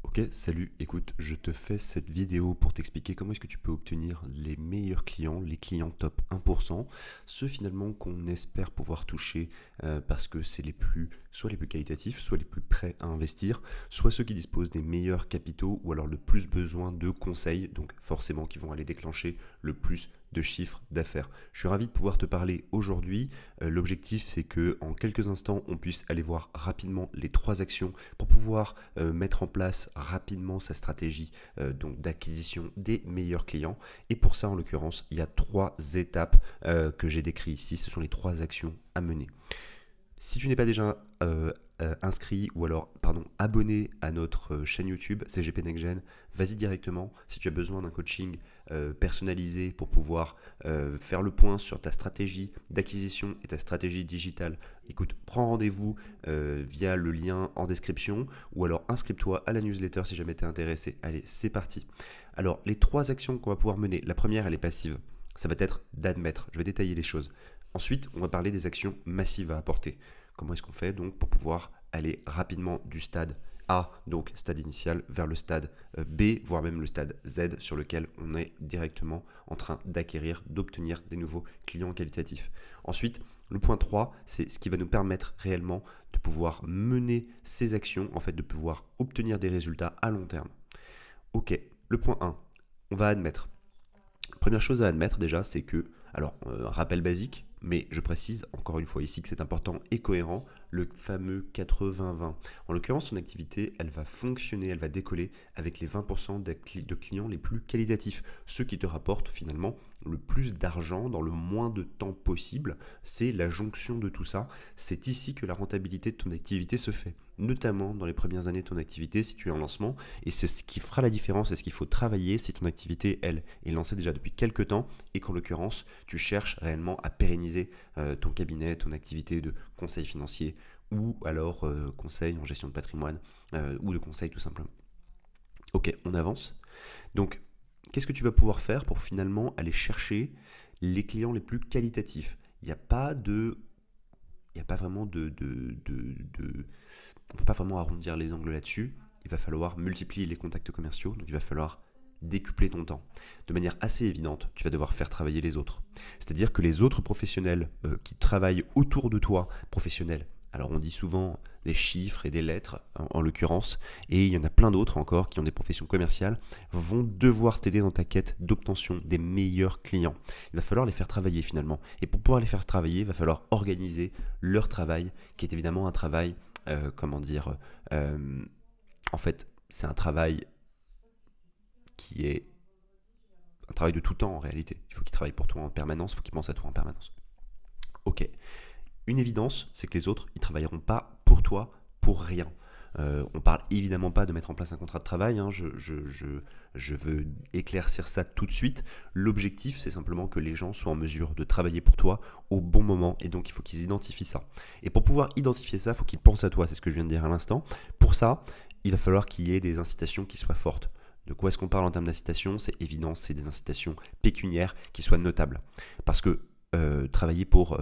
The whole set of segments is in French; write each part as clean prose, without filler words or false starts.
Ok, salut, écoute, je te fais cette vidéo pour t'expliquer comment est-ce que tu peux obtenir les meilleurs clients, les clients top 1%, ceux finalement qu'on espère pouvoir toucher parce que c'est soit les plus qualitatifs, soit les plus prêts à investir, soit ceux qui disposent des meilleurs capitaux ou alors le plus besoin de conseils, donc forcément qui vont aller déclencher le plus de chiffres d'affaires. Je suis ravi de pouvoir te parler aujourd'hui. L'objectif, c'est que en quelques instants, on puisse aller voir rapidement les 3 actions pour pouvoir mettre en place rapidement sa stratégie donc d'acquisition des meilleurs clients. Et pour ça, en l'occurrence, il y a 3 étapes que j'ai décrites ici. Ce sont les 3 actions à mener. Si tu n'es pas déjà inscrit ou alors abonné à notre chaîne YouTube CGP Next Gen, vas-y directement. Si tu as besoin d'un coaching personnalisé pour pouvoir faire le point sur ta stratégie d'acquisition et ta stratégie digitale, écoute, prends rendez-vous via le lien en description ou alors inscris-toi à la newsletter si jamais tu es intéressé. Allez, c'est parti. Alors, les 3 actions qu'on va pouvoir mener, la première, elle est passive. Ça va être d'admettre. Je vais détailler les choses. Ensuite, on va parler des actions massives à apporter. Comment est-ce qu'on fait donc pour pouvoir aller rapidement du stade A, donc stade initial, vers le stade B, voire même le stade Z sur lequel on est directement en train d'acquérir, d'obtenir des nouveaux clients qualitatifs. Ensuite, le point 3, c'est ce qui va nous permettre réellement de pouvoir mener ces actions, en fait de pouvoir obtenir des résultats à long terme. Ok, le point 1, on va admettre. Première chose à admettre déjà, c'est que, alors, rappel basique, mais je précise encore une fois ici que c'est important et cohérent, le fameux 80-20. En l'occurrence, ton activité, elle va fonctionner, elle va décoller avec les 20% de clients les plus qualitatifs, ceux qui te rapportent finalement le plus d'argent dans le moins de temps possible. C'est la jonction de tout ça. C'est ici que la rentabilité de ton activité se fait, notamment dans les premières années de ton activité si tu es en lancement. Et c'est ce qui fera la différence et ce qu'il faut travailler si ton activité, elle, est lancée déjà depuis quelques temps et qu'en l'occurrence, tu cherches réellement à pérenniser ton cabinet, ton activité de conseil financier ou alors conseil en gestion de patrimoine ou de conseil tout simplement. Ok, on avance. Donc, qu'est-ce que tu vas pouvoir faire pour finalement aller chercher les clients les plus qualitatifs? Il n'y a pas de... Il n'y a pas vraiment on ne peut pas vraiment arrondir les angles là-dessus. Il va falloir multiplier les contacts commerciaux, donc il va falloir décupler ton temps. De manière assez évidente, tu vas devoir faire travailler les autres. C'est-à-dire que les autres professionnels qui travaillent autour de toi, professionnels, alors on dit souvent des chiffres et des lettres en l'occurrence, et il y en a plein d'autres encore qui ont des professions commerciales, vont devoir t'aider dans ta quête d'obtention des meilleurs clients. Il va falloir les faire travailler finalement. Et pour pouvoir les faire travailler, il va falloir organiser leur travail, qui est évidemment un travail, en fait, c'est un travail qui est un travail de tout temps en réalité. Il faut qu'il travaille pour toi en permanence, il faut qu'il pense à toi en permanence. Ok. Une évidence, c'est que les autres, ils ne travailleront pas pour toi, pour rien. On parle évidemment pas de mettre en place un contrat de travail, hein, je veux éclaircir ça tout de suite. L'objectif, c'est simplement que les gens soient en mesure de travailler pour toi au bon moment, et donc il faut qu'ils identifient ça. Et pour pouvoir identifier ça, il faut qu'ils pensent à toi, c'est ce que je viens de dire à l'instant. Pour ça, il va falloir qu'il y ait des incitations qui soient fortes. De quoi est-ce qu'on parle en termes d'incitation? C'est évident, c'est des incitations pécuniaires qui soient notables. Parce que travailler pour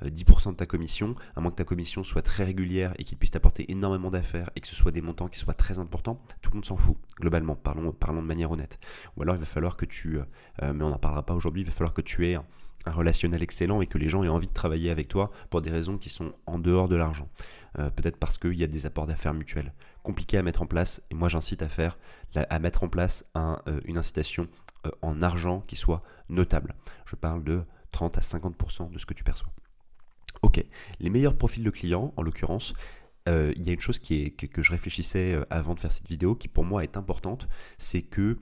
10% de ta commission, à moins que ta commission soit très régulière et qu'il puisse t'apporter énormément d'affaires et que ce soit des montants qui soient très importants, tout le monde s'en fout, globalement, parlons de manière honnête. Ou alors il va falloir que mais on n'en parlera pas aujourd'hui, il va falloir que tu aies un relationnel excellent et que les gens aient envie de travailler avec toi pour des raisons qui sont en dehors de l'argent. Peut-être parce qu'il y a des apports d'affaires mutuels compliqués à mettre en place, et moi j'incite à mettre en place une incitation en argent qui soit notable. Je parle de 30 à 50% de ce que tu perçois. Ok, les meilleurs profils de clients, en l'occurrence, il y a une chose que je réfléchissais avant de faire cette vidéo, qui pour moi est importante, c'est que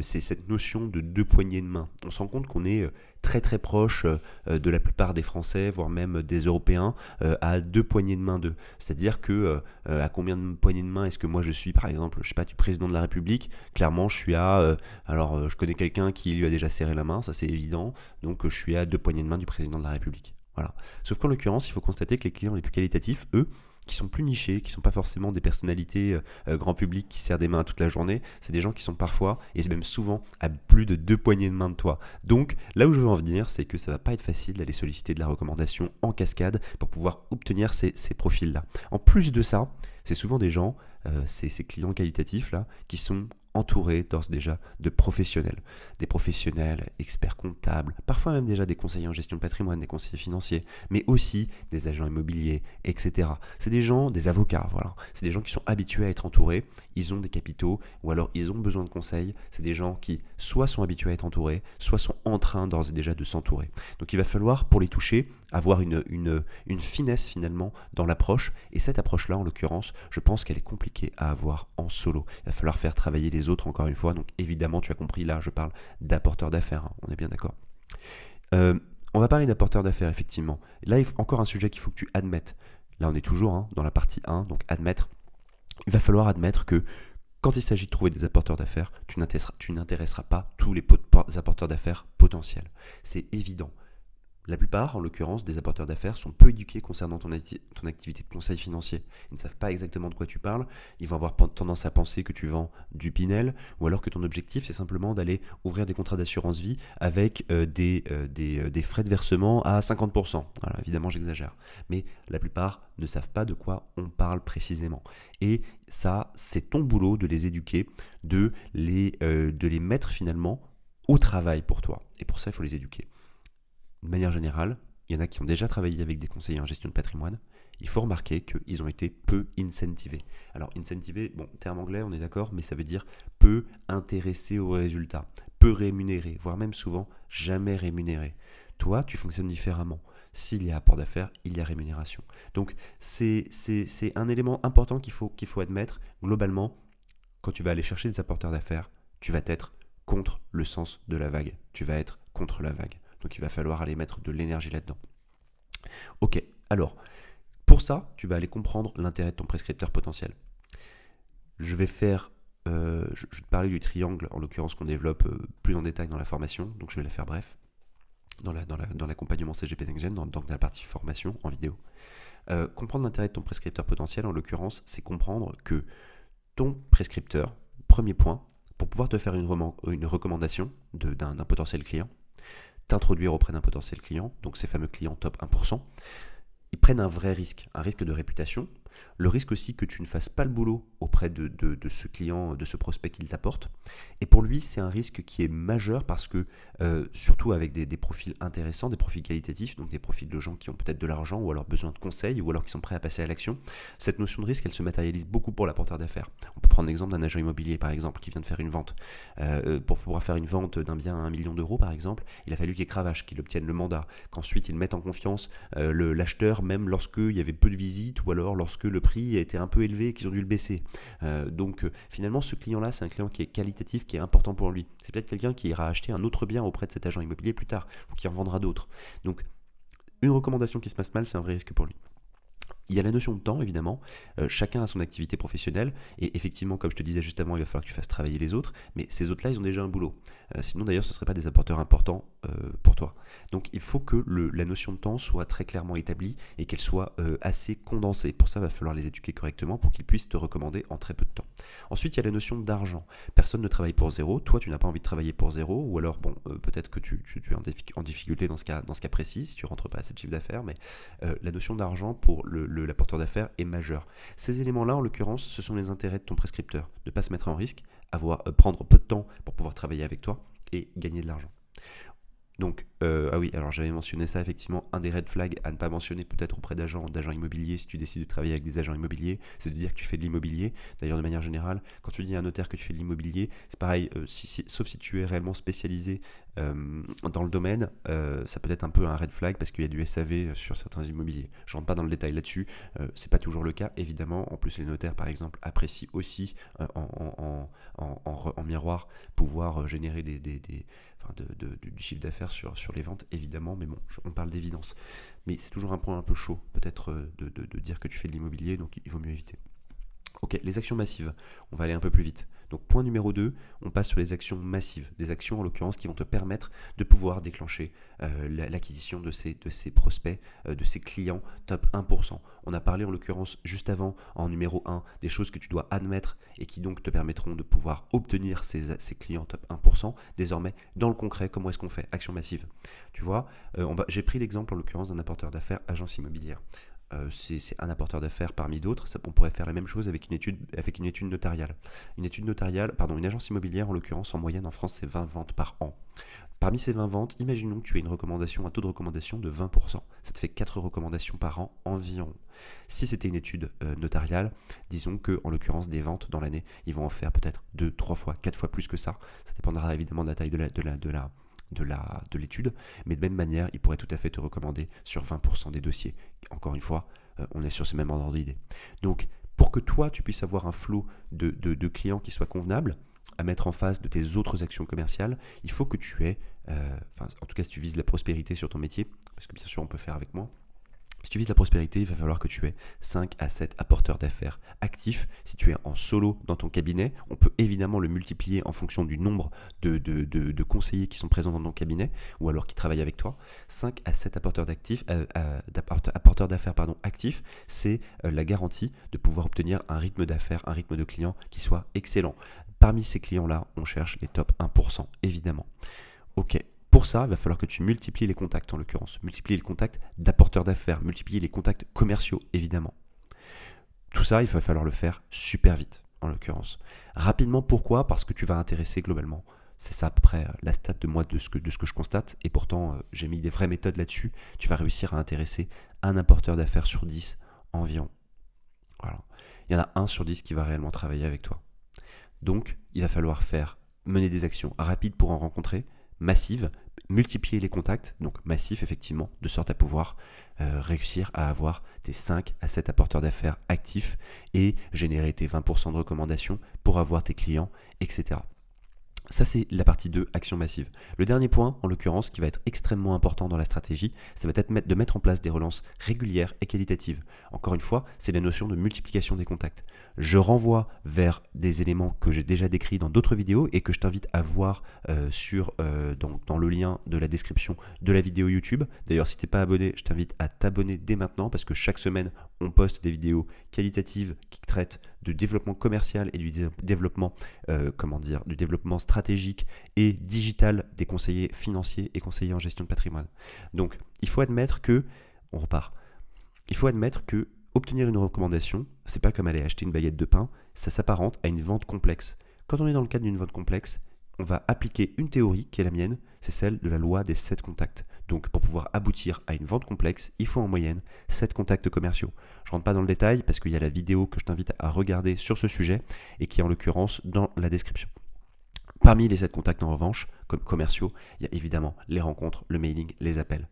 c'est cette notion de 2 poignées de main. On se rend compte qu'on est très très proche de la plupart des Français, voire même des Européens, à 2 poignées de main d'eux. C'est-à-dire que à combien de poignées de main est-ce que moi je suis, par exemple, je sais pas, du président de la République? Clairement, je suis à... je connais quelqu'un qui lui a déjà serré la main, ça c'est évident, donc je suis à 2 poignées de main du président de la République. Voilà. Sauf qu'en l'occurrence, il faut constater que les clients les plus qualitatifs, eux, qui sont plus nichés, qui ne sont pas forcément des personnalités grand public qui serrent des mains toute la journée, c'est des gens qui sont parfois, et même souvent, à plus de 2 poignées de main de toi. Donc là où je veux en venir, c'est que ça va pas être facile d'aller solliciter de la recommandation en cascade pour pouvoir obtenir ces profils-là. En plus de ça, C'est souvent des gens, ces clients qualitatifs là, qui sont entourés d'ores et déjà de professionnels. Des professionnels, experts comptables, parfois même déjà des conseillers en gestion de patrimoine, des conseillers financiers, mais aussi des agents immobiliers, etc. C'est des gens, des avocats, voilà. C'est des gens qui sont habitués à être entourés, ils ont des capitaux, ou alors ils ont besoin de conseils. C'est des gens qui soit sont habitués à être entourés, soit sont en train d'ores et déjà de s'entourer. Donc il va falloir, pour les toucher, avoir une finesse finalement dans l'approche, et cette approche-là, en l'occurrence, je pense qu'elle est compliquée à avoir en solo. Il va falloir faire travailler les autres encore une fois, donc évidemment, tu as compris, là, je parle d'apporteurs d'affaires, hein, on est bien d'accord. On va parler d'apporteurs d'affaires, effectivement. Là, encore un sujet qu'il faut que tu admettes. Là, on est toujours dans la partie 1, donc admettre. Il va falloir admettre que quand il s'agit de trouver des apporteurs d'affaires, tu n'intéresseras pas tous les apporteurs d'affaires potentiels. C'est évident. La plupart, en l'occurrence, des apporteurs d'affaires sont peu éduqués concernant ton activité de conseil financier. Ils ne savent pas exactement de quoi tu parles, ils vont avoir tendance à penser que tu vends du Pinel, ou alors que ton objectif, c'est simplement d'aller ouvrir des contrats d'assurance vie avec des frais de versement à 50%. Voilà, évidemment, j'exagère. Mais la plupart ne savent pas de quoi on parle précisément. Et ça, c'est ton boulot de les éduquer, de les mettre finalement au travail pour toi. Et pour ça, il faut les éduquer. De manière générale, il y en a qui ont déjà travaillé avec des conseillers en gestion de patrimoine. Il faut remarquer qu'ils ont été peu incentivés. Alors, incentivé, bon, terme anglais, on est d'accord, mais ça veut dire peu intéressés aux résultats, peu rémunérés, voire même souvent jamais rémunérés. Toi, tu fonctionnes différemment. S'il y a apport d'affaires, il y a rémunération. Donc, c'est un élément important qu'il faut admettre. Globalement, quand tu vas aller chercher des apporteurs d'affaires, tu vas être contre le sens de la vague. Tu vas être contre la vague. Donc il va falloir aller mettre de l'énergie là-dedans. Ok, alors, pour ça, tu vas aller comprendre l'intérêt de ton prescripteur potentiel. Je vais te parler du triangle, en l'occurrence, qu'on développe plus en détail dans la formation, donc je vais la faire bref, dans l'accompagnement CGP Next Gen, dans la partie formation en vidéo. Comprendre l'intérêt de ton prescripteur potentiel, en l'occurrence, c'est comprendre que ton prescripteur, premier point, pour pouvoir te faire une recommandation d'un potentiel client, t'introduire auprès d'un potentiel client, donc ces fameux clients top 1%, ils prennent un vrai risque, un risque de réputation, le risque aussi que tu ne fasses pas le boulot auprès de ce client, de ce prospect qu'il t'apporte. Et pour lui, c'est un risque qui est majeur parce que, surtout avec des profils intéressants, des profils qualitatifs, donc des profils de gens qui ont peut-être de l'argent ou alors besoin de conseils ou alors qui sont prêts à passer à l'action, cette notion de risque, elle se matérialise beaucoup pour l'apporteur d'affaires. On peut prendre l'exemple d'un agent immobilier, par exemple, qui vient de faire une vente. Pour pouvoir faire une vente d'un bien à 1 million d'euros, par exemple, il a fallu qu'il cravache, qu'il obtienne le mandat, qu'ensuite il mette en confiance l'acheteur, même lorsqu'il y avait peu de visites ou alors lorsque le prix a été un peu élevé et qu'ils ont dû le baisser. Donc finalement, ce client-là, c'est un client qui est qualitatif, qui est important pour lui. C'est peut-être quelqu'un qui ira acheter un autre bien auprès de cet agent immobilier plus tard ou qui en vendra d'autres. Donc une recommandation qui se passe mal, c'est un vrai risque pour lui. Il y a la notion de temps, évidemment. Chacun a son activité professionnelle. Et effectivement, comme je te disais juste avant, il va falloir que tu fasses travailler les autres. Mais ces autres-là, ils ont déjà un boulot. Sinon, d'ailleurs, ce ne seraient pas des apporteurs importants pour toi. Donc, il faut que la notion de temps soit très clairement établie et qu'elle soit assez condensée. Pour ça, il va falloir les éduquer correctement pour qu'ils puissent te recommander en très peu de temps. Ensuite, il y a la notion d'argent. Personne ne travaille pour zéro. Toi, tu n'as pas envie de travailler pour zéro. Ou alors, bon, peut-être que tu es en difficulté dans ce cas précis, si tu ne rentres pas à cette chiffre d'affaires. Mais la notion d'argent pour l'apporteur d'affaires est majeur. Ces éléments-là, en l'occurrence, ce sont les intérêts de ton prescripteur. De ne pas se mettre en risque, prendre peu de temps pour pouvoir travailler avec toi et gagner de l'argent. Donc, ah oui, alors j'avais mentionné ça, effectivement, un des red flags à ne pas mentionner peut-être auprès d'agents immobiliers, si tu décides de travailler avec des agents immobiliers, c'est de dire que tu fais de l'immobilier. D'ailleurs, de manière générale, quand tu dis à un notaire que tu fais de l'immobilier, c'est pareil, sauf si tu es réellement spécialisé dans le domaine, ça peut être un peu un red flag parce qu'il y a du SAV sur certains immobiliers. Je ne rentre pas dans le détail là-dessus, c'est pas toujours le cas, évidemment. En plus, les notaires, par exemple, apprécient aussi en miroir pouvoir générer du chiffre d'affaires sur les ventes, évidemment, mais bon, on parle d'évidence. Mais c'est toujours un point un peu chaud, peut-être, de dire que tu fais de l'immobilier, donc il vaut mieux éviter. Ok, les actions massives, on va aller un peu plus vite. Donc point numéro 2, on passe sur les actions massives, des actions en l'occurrence qui vont te permettre de pouvoir déclencher l'acquisition de ces prospects, de ces clients top 1%. On a parlé en l'occurrence juste avant, en numéro 1, des choses que tu dois admettre et qui donc te permettront de pouvoir obtenir ces clients top 1%. Désormais, dans le concret, comment est-ce qu'on fait? Action massive. Tu vois, j'ai pris l'exemple en l'occurrence d'un apporteur d'affaires agence immobilière. c'est un apporteur d'affaires parmi d'autres. On pourrait faire la même chose avec une étude notariale. Une agence immobilière en l'occurrence, en moyenne en France, c'est 20 ventes par an. Parmi ces 20 ventes, imaginons que tu aies un taux de recommandation de 20%. Ça te fait 4 recommandations par an environ. Si c'était une étude notariale, disons que en l'occurrence des ventes dans l'année, ils vont en faire peut-être 2, 3 fois, 4 fois plus que ça. Ça dépendra évidemment de la taille de l'étude, mais de même manière, ils pourraient tout à fait te recommander sur 20% des dossiers. Encore une fois, on est sur ce même ordre d'idée. Donc, pour que toi, tu puisses avoir un flot de clients qui soit convenable, à mettre en face de tes autres actions commerciales, il faut que tu aies, en tout cas si tu vises la prospérité sur ton métier, parce que bien sûr on peut faire avec moi, si tu vises la prospérité, il va falloir que tu aies 5 à 7 apporteurs d'affaires actifs. Si tu es en solo dans ton cabinet, on peut évidemment le multiplier en fonction du nombre de conseillers qui sont présents dans ton cabinet ou alors qui travaillent avec toi. 5 à 7 apporteurs d'affaires actifs, c'est la garantie de pouvoir obtenir un rythme d'affaires, un rythme de clients qui soit excellent. Parmi ces clients-là, on cherche les top 1%, évidemment. Ok. Pour ça, il va falloir que tu multiplies les contacts en l'occurrence, multiplier les contacts d'apporteurs d'affaires, multiplier les contacts commerciaux évidemment. Tout ça, il va falloir le faire super vite en l'occurrence. Rapidement, pourquoi ? Parce que tu vas intéresser globalement. C'est ça à peu près la stat de ce que je constate et pourtant j'ai mis des vraies méthodes là-dessus. Tu vas réussir à intéresser un apporteur d'affaires sur 10 environ. Voilà. Il y en a 1 sur 10 qui va réellement travailler avec toi. Donc, il va falloir mener des actions rapides pour en rencontrer, massives, multiplier les contacts, donc massifs effectivement, de sorte à pouvoir réussir à avoir tes 5 à 7 apporteurs d'affaires actifs et générer tes 20% de recommandations pour avoir tes clients, etc. Ça, c'est la partie 2, action massive. Le dernier point, en l'occurrence, qui va être extrêmement important dans la stratégie, ça va être de mettre en place des relances régulières et qualitatives. Encore une fois, c'est la notion de multiplication des contacts. Je renvoie vers des éléments que j'ai déjà décrits dans d'autres vidéos et que je t'invite à voir dans le lien de la description de la vidéo YouTube. D'ailleurs, si tu n'es pas abonné, je t'invite à t'abonner dès maintenant parce que chaque semaine, on poste des vidéos qualitatives qui traitent de développement commercial et du développement stratégique et digital des conseillers financiers et conseillers en gestion de patrimoine. Donc, il faut admettre que obtenir une recommandation, c'est pas comme aller acheter une baguette de pain, ça s'apparente à une vente complexe. Quand on est dans le cadre d'une vente complexe, on va appliquer une théorie qui est la mienne, c'est celle de la loi des 7 contacts. Donc pour pouvoir aboutir à une vente complexe, il faut en moyenne 7 contacts commerciaux. Je ne rentre pas dans le détail parce qu'il y a la vidéo que je t'invite à regarder sur ce sujet et qui est en l'occurrence dans la description. Parmi les 7 contacts en revanche, comme commerciaux, il y a évidemment les rencontres, le mailing, les appels.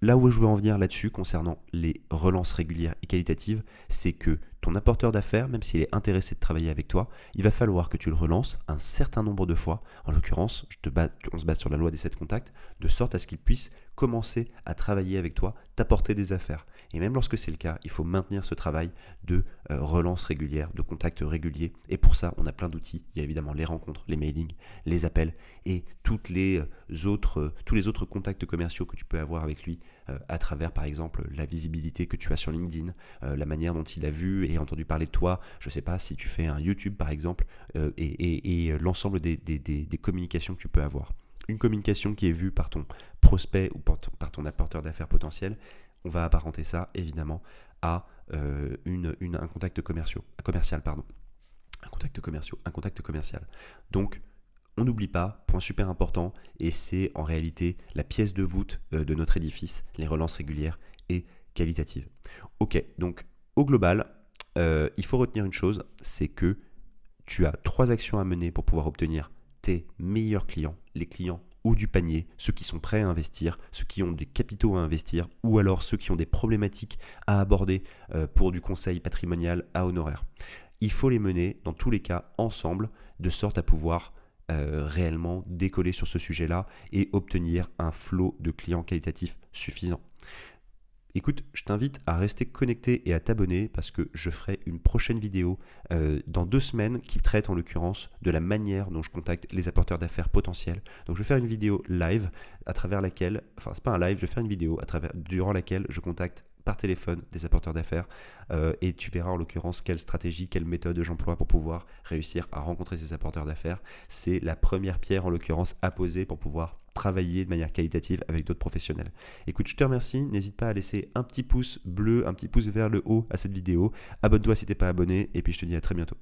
Là où je veux en venir là-dessus concernant les relances régulières et qualitatives, c'est que ton apporteur d'affaires, même s'il est intéressé de travailler avec toi, il va falloir que tu le relances un certain nombre de fois. En l'occurrence, on se base sur la loi des 7 contacts, de sorte à ce qu'il puisse commencer à travailler avec toi, t'apporter des affaires. Et même lorsque c'est le cas, il faut maintenir ce travail de relance régulière, de contact régulier. Et pour ça, on a plein d'outils. Il y a évidemment les rencontres, les mailings, les appels et tous les autres contacts commerciaux que tu peux avoir avec lui à travers, par exemple, la visibilité que tu as sur LinkedIn, la manière dont il a vu et entendu parler de toi. Je ne sais pas si tu fais un YouTube, par exemple, et l'ensemble des communications que tu peux avoir. Une communication qui est vue par ton prospect ou par ton apporteur d'affaires potentiel, on va apparenter ça évidemment à un contact commercial. Un contact commercial. Donc, on n'oublie pas, point super important, et c'est en réalité la pièce de voûte de notre édifice, les relances régulières et qualitatives. Ok, donc au global, il faut retenir une chose, c'est que tu as 3 actions à mener pour pouvoir obtenir tes meilleurs clients, les clients ou du panier, ceux qui sont prêts à investir, ceux qui ont des capitaux à investir, ou alors ceux qui ont des problématiques à aborder pour du conseil patrimonial à honoraires. Il faut les mener dans tous les cas ensemble, de sorte à pouvoir réellement décoller sur ce sujet-là et obtenir un flot de clients qualitatifs suffisant. Écoute, je t'invite à rester connecté et à t'abonner parce que je ferai une prochaine vidéo dans 2 semaines qui traite en l'occurrence de la manière dont je contacte les apporteurs d'affaires potentiels. Donc je vais faire une vidéo live à travers laquelle, enfin c'est pas un live, je vais faire une vidéo durant laquelle je contacte par téléphone des apporteurs d'affaires et tu verras en l'occurrence quelle stratégie, quelle méthode j'emploie pour pouvoir réussir à rencontrer ces apporteurs d'affaires. C'est la première pierre en l'occurrence à poser pour pouvoir travailler de manière qualitative avec d'autres professionnels. Écoute, je te remercie, n'hésite pas à laisser un petit pouce bleu, un petit pouce vers le haut à cette vidéo, abonne-toi si t'es pas abonné, et puis je te dis à très bientôt.